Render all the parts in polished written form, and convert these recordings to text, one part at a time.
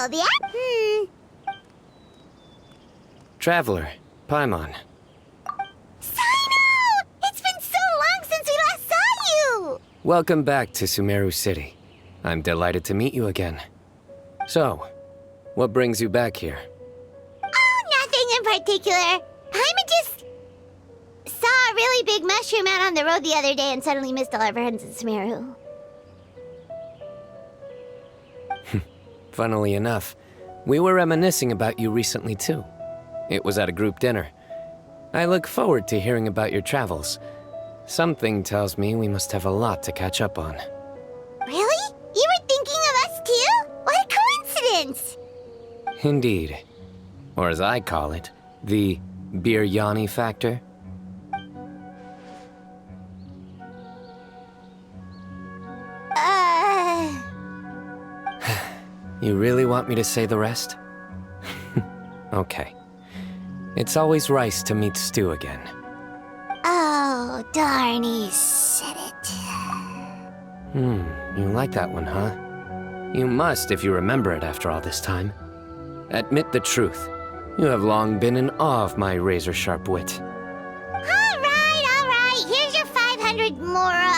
world, yeah? Traveler, Paimon. Cyno! It's been so long since we last saw you! Welcome back to Sumeru City. I'm delighted to meet you again. So, what brings you back here? Oh, nothing in particular. Paimon just saw a really big mushroom out on the road the other day and suddenly missed all our friends in Sumeru. Funnily enough, we were reminiscing about you recently too. It was at a group dinner. I look forward to hearing about your travels. Something tells me we must have a lot to catch up on. Really? You were thinking of us too? What a coincidence! Indeed. Or as I call it, the biryani factor. You really want me to say the rest? Okay. It's always rice to meet stew again. Oh, darn, he said it. You like that one, huh? You must if you remember it after all this time. Admit the truth. You have long been in awe of my razor-sharp wit. All right. Here's your 500 Mora.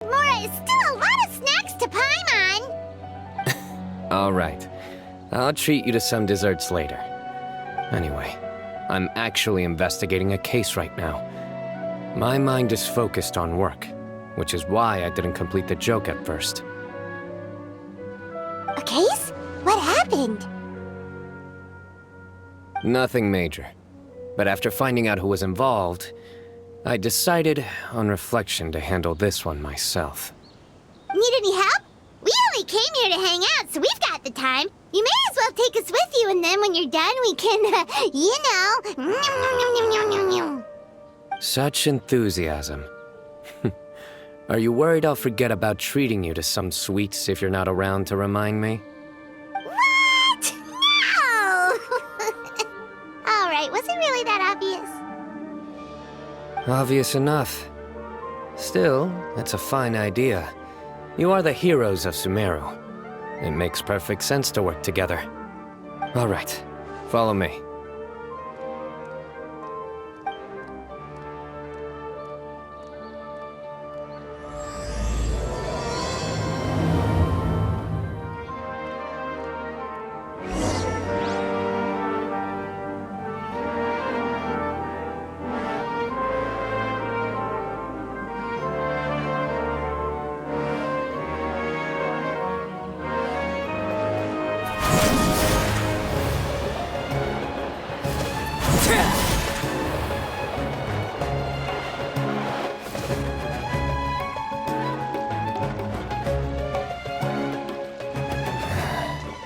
Mora is still a lot of snacks to Paimon. All right. I'll treat you to some desserts later. Anyway, I'm actually investigating a case right now. My mind is focused on work, which is why I didn't complete the joke at first. A case? What happened? Nothing major. But after finding out who was involved, I decided, on reflection, to handle this one myself. Need any help? We only came here to hang out, so we've got the time. You may as well take us with you, and then when you're done, we can, Such enthusiasm. Are you worried I'll forget about treating you to some sweets if you're not around to remind me? What? No! All right, was it really that obvious? Obvious enough. Still, that's a fine idea. You are the heroes of Sumeru. It makes perfect sense to work together. All right, follow me.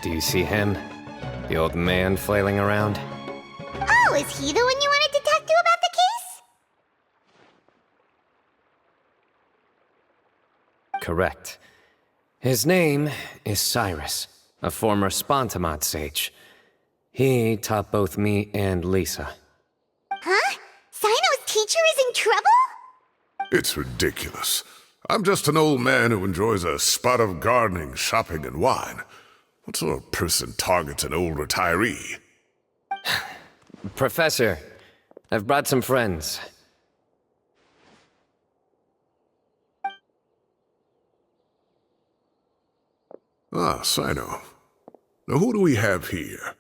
Do you see him? The old man flailing around? Oh, is he the one you wanted to talk to about the case? Correct. His name is Cyrus, a former Spontamod sage. He taught both me and Lisa. Huh? Cyno's teacher is in trouble? It's ridiculous. I'm just an old man who enjoys a spot of gardening, shopping, and wine. What sort of person targets an old retiree? Professor, I've brought some friends. Ah, Cyno. Now who do we have here?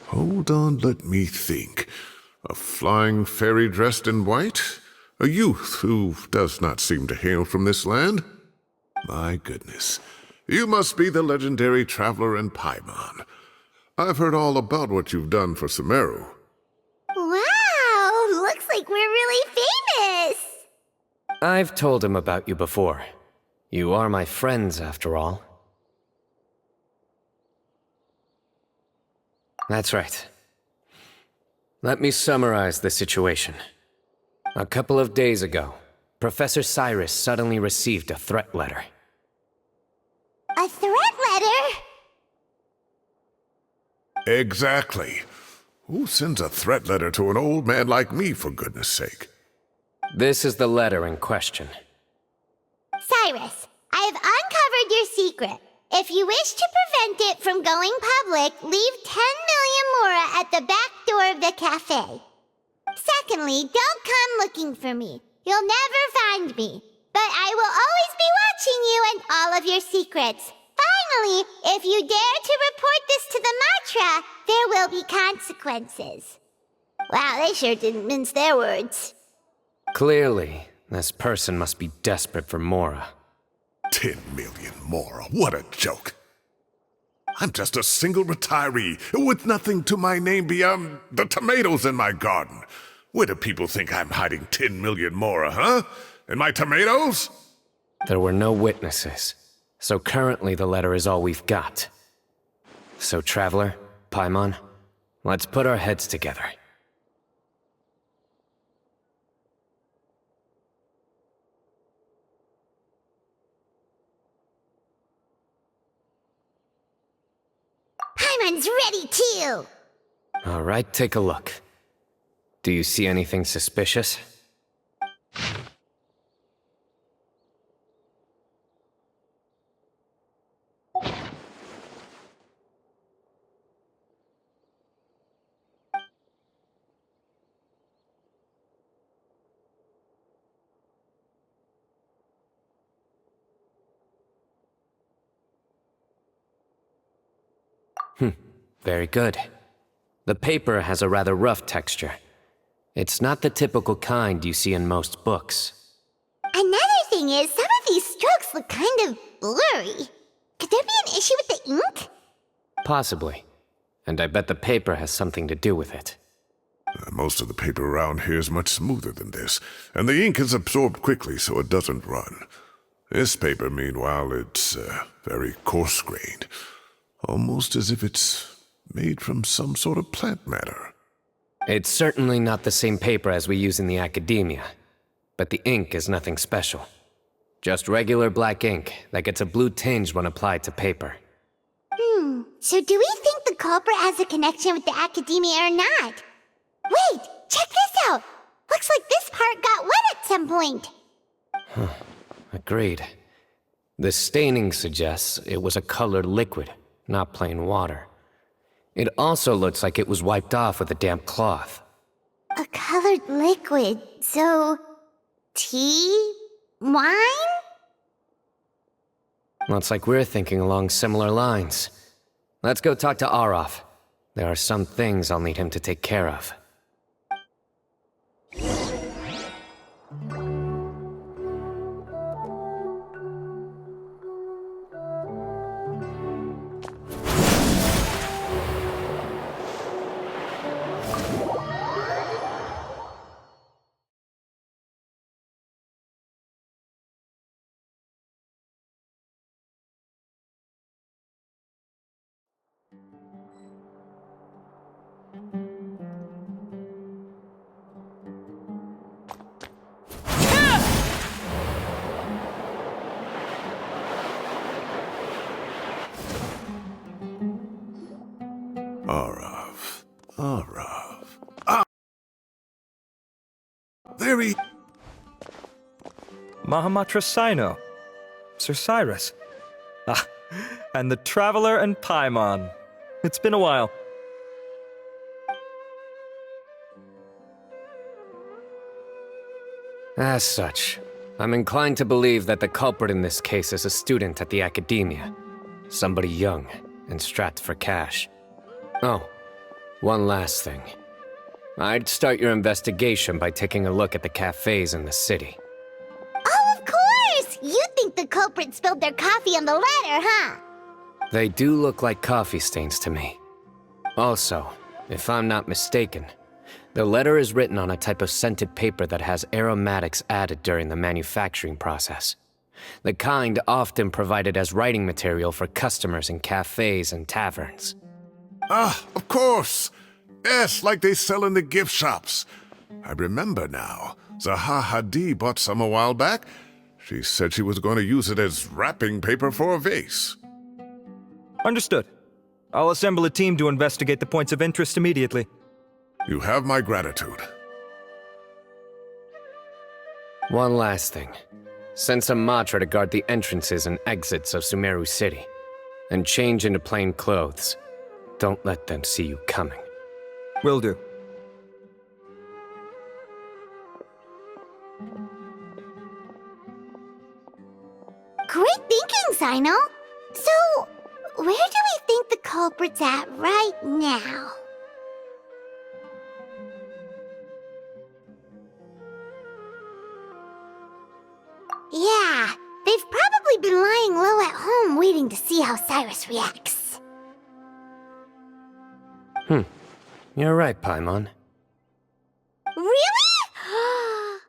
Hold on, let me think. A flying fairy dressed in white? A youth who does not seem to hail from this land? My goodness. You must be the legendary traveler in Paimon. I've heard all about what you've done for Sumeru. Wow, looks like we're really famous. I've told him about you before. You are my friends, after all. That's right. Let me summarize the situation. A couple of days ago, Professor Cyrus suddenly received a threat letter. A threat letter? Exactly. Who sends a threat letter to an old man like me, for goodness sake? This is the letter in question. Cyrus, I have uncovered your secret. If you wish to prevent it from going public, leave 10 million mora at the back door of the cafe. Secondly, don't come looking for me. You'll never find me. But I will always be watching you and all of your secrets. Finally, if you dare to report this to the Matra, there will be consequences. Wow, they sure didn't mince their words. Clearly, this person must be desperate for Mora. 10 million more. What a joke. I'm just a single retiree with nothing to my name beyond the tomatoes in my garden. Where do people think I'm hiding 10 million more, huh? In my tomatoes? There were no witnesses, so currently the letter is all we've got. So, Traveler, Paimon, let's put our heads together. Paimon's ready too! All right, take a look. Do you see anything suspicious? Very good. The paper has a rather rough texture. It's not the typical kind you see in most books. Another thing is, some of these strokes look kind of blurry. Could there be an issue with the ink? Possibly. And I bet the paper has something to do with it. Most of the paper around here is much smoother than this, and the ink is absorbed quickly so it doesn't run. This paper, meanwhile, it's very coarse-grained. Almost as if it's made from some sort of plant matter. It's certainly not the same paper as we use in the academia, but the ink is nothing special. Just regular black ink that gets a blue tinge when applied to paper. So do we think the culprit has a connection with the academia or not? Wait, check this out! Looks like this part got wet at some point. Agreed. The staining suggests it was a colored liquid, not plain water. It also looks like it was wiped off with a damp cloth. A colored liquid, so... tea? Wine? Looks like we're thinking along similar lines. Let's go talk to Araf. There are some things I'll need him to take care of. Araf. Ah! There he... Mahamatra Cyno. Sir Cyrus. Ah, and the Traveler and Paimon. It's been a while. As such, I'm inclined to believe that the culprit in this case is a student at the academia. Somebody young and strapped for cash. Oh, one last thing. I'd start your investigation by taking a look at the cafes in the city. Oh, of course! You think the culprit spilled their coffee on the ladder, huh? They do look like coffee stains to me. Also, if I'm not mistaken, the letter is written on a type of scented paper that has aromatics added during the manufacturing process. The kind often provided as writing material for customers in cafes and taverns. Ah, of course! Yes, like they sell in the gift shops. I remember now. Zaha Hadi bought some a while back. She said she was going to use it as wrapping paper for a vase. Understood. I'll assemble a team to investigate the points of interest immediately. You have my gratitude. One last thing. Send some Matra to guard the entrances and exits of Sumeru City. And change into plain clothes. Don't let them see you coming. Will do. Great thinking, Cyno. So, where do we think the culprit's at right now? Yeah, they've probably been lying low at home waiting to see how Cyrus reacts. You're right, Paimon. Really?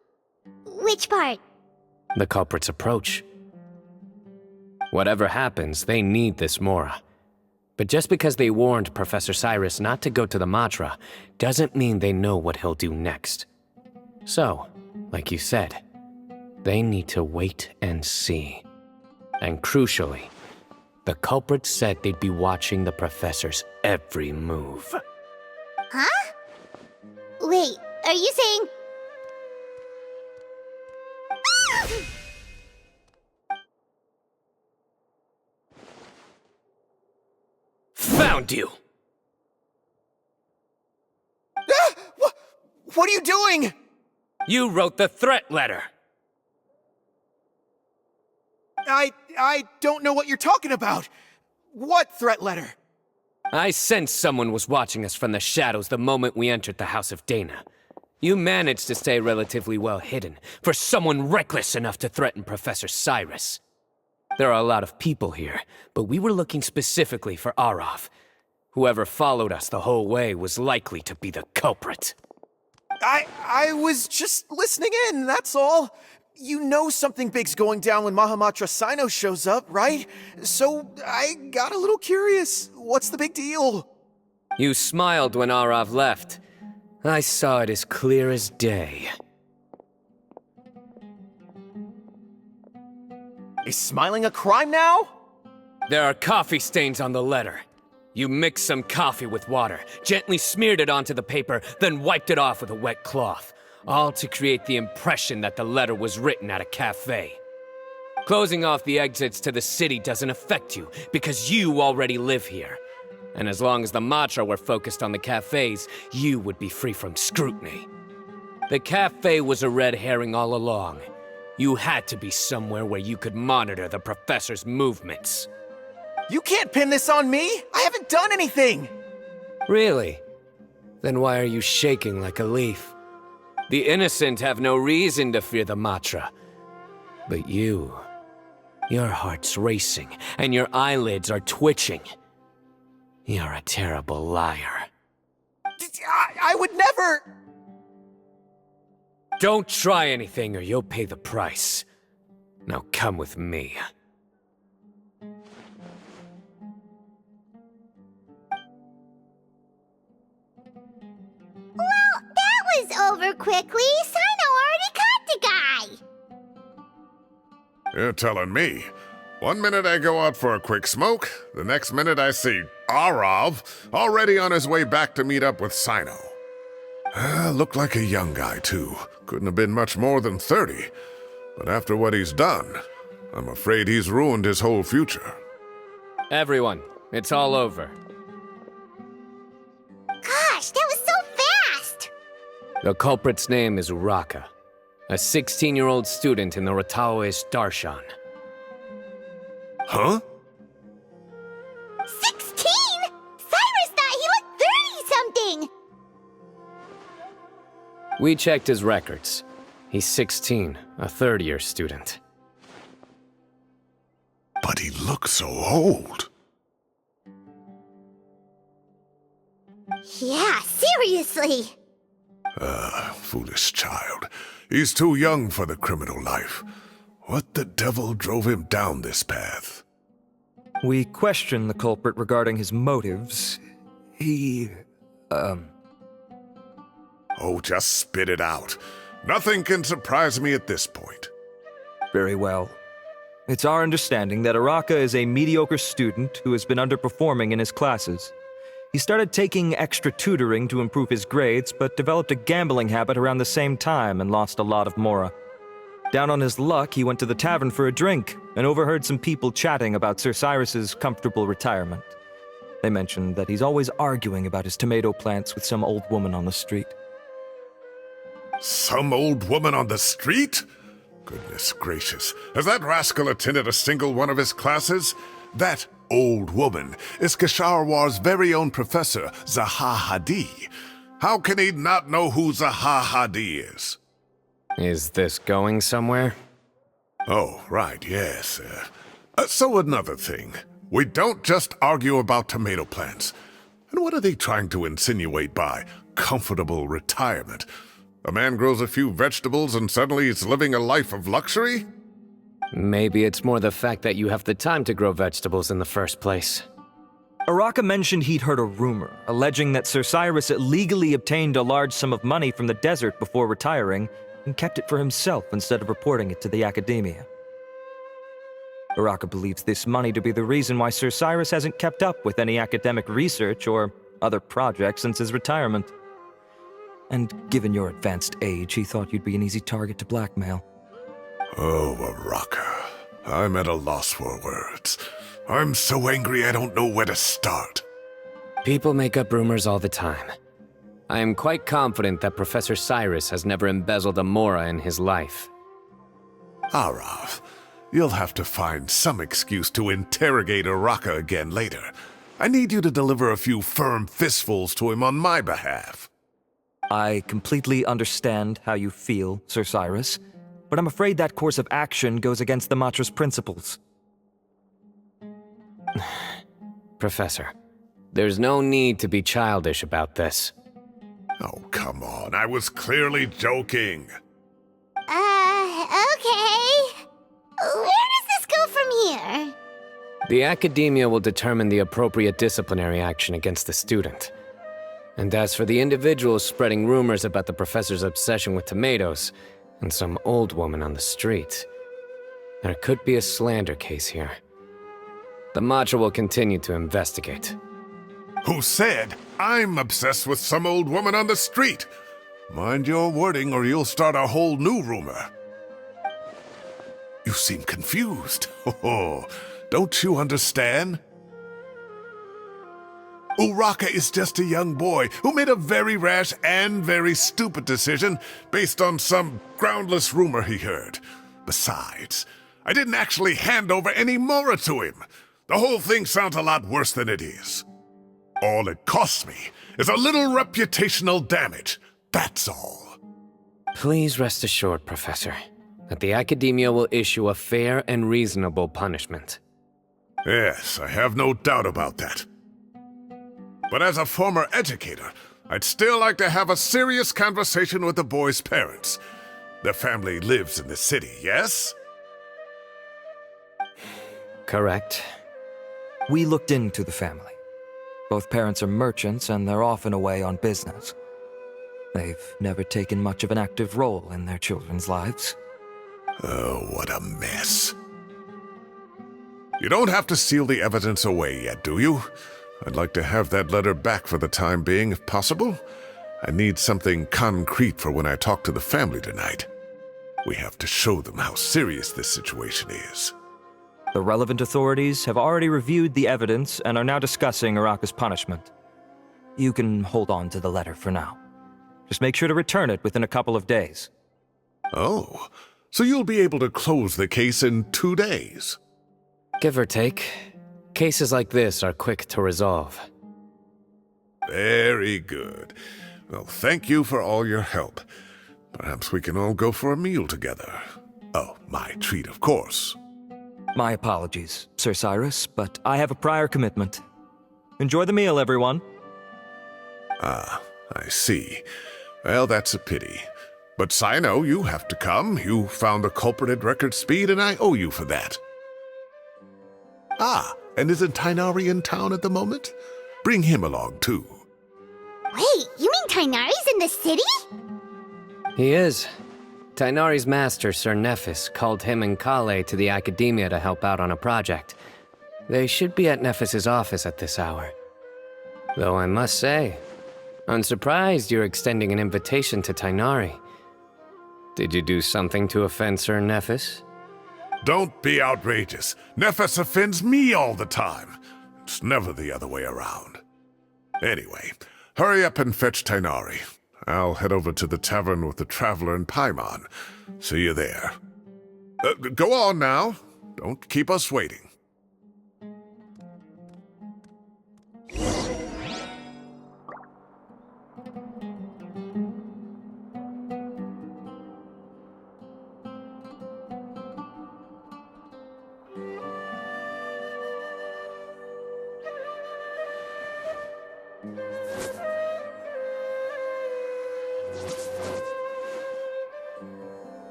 Which part? The culprit's approach. Whatever happens, they need this Mora. But just because they warned Professor Cyrus not to go to the Matra, doesn't mean they know what he'll do next. So, like you said, they need to wait and see. And crucially, the culprit said they'd be watching the Professor's every move. Huh? Wait, are you saying... Found you! What are you doing? You wrote the threat letter! I don't know what you're talking about. What threat letter? I sensed someone was watching us from the shadows the moment we entered the House of Dana. You managed to stay relatively well hidden for someone reckless enough to threaten Professor Cyrus. There are a lot of people here, but we were looking specifically for Arav. Whoever followed us the whole way was likely to be the culprit. I was just listening in, that's all. You know something big's going down when Mahamatra Cyno shows up, right? So I got a little curious. What's the big deal? You smiled when Arav left. I saw it as clear as day. Is smiling a crime now? There are coffee stains on the letter. You mixed some coffee with water, gently smeared it onto the paper, then wiped it off with a wet cloth. All to create the impression that the letter was written at a cafe. Closing off the exits to the city doesn't affect you, because you already live here. And as long as the Matra were focused on the cafes, you would be free from scrutiny. The cafe was a red herring all along. You had to be somewhere where you could monitor the Professor's movements. You can't pin this on me! I haven't done anything! Really? Then why are you shaking like a leaf? The innocent have no reason to fear the Matra. But you... your heart's racing, and your eyelids are twitching. You're a terrible liar. I would never... Don't try anything or you'll pay the price. Now come with me. Well, that was over quickly. Cyno already caught the guy. You're telling me. One minute I go out for a quick smoke, the next minute I see Arav already on his way back to meet up with Cyno. Looked like a young guy, too. Couldn't have been much more than 30. But after what he's done, I'm afraid he's ruined his whole future. Everyone, it's all over. Gosh, that was so fast! The culprit's name is Uraka, a 16-year-old student in the Rataoist Darshan. Huh? 16? Cyrus thought he looked 30-something! We checked his records. He's 16, a third-year student. But he looks so old. Yeah, seriously! Foolish child. He's too young for the criminal life. What the devil drove him down this path? We questioned the culprit regarding his motives. He... Oh, just spit it out. Nothing can surprise me at this point. Very well. It's our understanding that Araka is a mediocre student who has been underperforming in his classes. He started taking extra tutoring to improve his grades, but developed a gambling habit around the same time and lost a lot of mora. Down on his luck, he went to the tavern for a drink and overheard some people chatting about Sir Cyrus's comfortable retirement. They mentioned that he's always arguing about his tomato plants with some old woman on the street. Some old woman on the street? Goodness gracious. Has that rascal attended a single one of his classes? That old woman is Kasharwar's very own professor, Zaha Hadi. How can he not know who Zaha Hadi is? Is this going somewhere? Oh, right, yes. So another thing. We don't just argue about tomato plants. And what are they trying to insinuate by comfortable retirement? A man grows a few vegetables and suddenly he's living a life of luxury? Maybe it's more the fact that you have the time to grow vegetables in the first place. Araka mentioned he'd heard a rumor, alleging that Sir Cyrus illegally obtained a large sum of money from the desert before retiring and kept it for himself instead of reporting it to the academia. Araka believes this money to be the reason why Sir Cyrus hasn't kept up with any academic research or other projects since his retirement. And given your advanced age, he thought you'd be an easy target to blackmail. Oh, Araka. I'm at a loss for words. I'm so angry I don't know where to start. People make up rumors all the time. I am quite confident that Professor Cyrus has never embezzled a mora in his life. Arav, you'll have to find some excuse to interrogate Araka again later. I need you to deliver a few firm fistfuls to him on my behalf. I completely understand how you feel, Sir Cyrus, but I'm afraid that course of action goes against the Matra's principles. Professor, there's no need to be childish about this. Oh, come on. I was clearly joking. Okay. Where does this go from here? The academia will determine the appropriate disciplinary action against the student. And as for the individuals spreading rumors about the professor's obsession with tomatoes and some old woman on the street, there could be a slander case here. The Matra will continue to investigate. Who said I'm obsessed with some old woman on the street? Mind your wording or you'll start a whole new rumor. You seem confused. Oh, don't you understand? Uraka is just a young boy who made a very rash and very stupid decision based on some groundless rumor he heard. Besides, I didn't actually hand over any mora to him. The whole thing sounds a lot worse than it is. All it costs me is a little reputational damage. That's all. Please rest assured, Professor, that the academia will issue a fair and reasonable punishment. Yes, I have no doubt about that. But as a former educator, I'd still like to have a serious conversation with the boy's parents. Their family lives in the city, yes? Correct. We looked into the family. Both parents are merchants and they're often away on business. They've never taken much of an active role in their children's lives. Oh, what a mess. You don't have to seal the evidence away yet, do you? I'd like to have that letter back for the time being, if possible. I need something concrete for when I talk to the family tonight. We have to show them how serious this situation is. The relevant authorities have already reviewed the evidence and are now discussing Araka's punishment. You can hold on to the letter for now. Just make sure to return it within a couple of days. Oh, so you'll be able to close the case in 2 days? Give or take, cases like this are quick to resolve. Very good. Well, thank you for all your help. Perhaps we can all go for a meal together. Oh, my treat, of course. My apologies, Sir Cyrus, but I have a prior commitment. Enjoy the meal, everyone. Ah, I see. Well, that's a pity. But Cyno, you have to come. You found the culprit at record speed, and I owe you for that. Ah, and isn't Tainari in town at the moment? Bring him along, too. Wait, you mean Tainari's in the city? He is. Tainari's master, Sir Nephis, called him and Kale to the academia to help out on a project. They should be at Nephis's office at this hour. Though I must say, I'm surprised you're extending an invitation to Tainari. Did you do something to offend Sir Nephis? Don't be outrageous. Nephis offends me all the time. It's never the other way around. Anyway, hurry up and fetch Tainari. I'll head over to the tavern with the Traveler and Paimon. See you there. Go on now. Don't keep us waiting.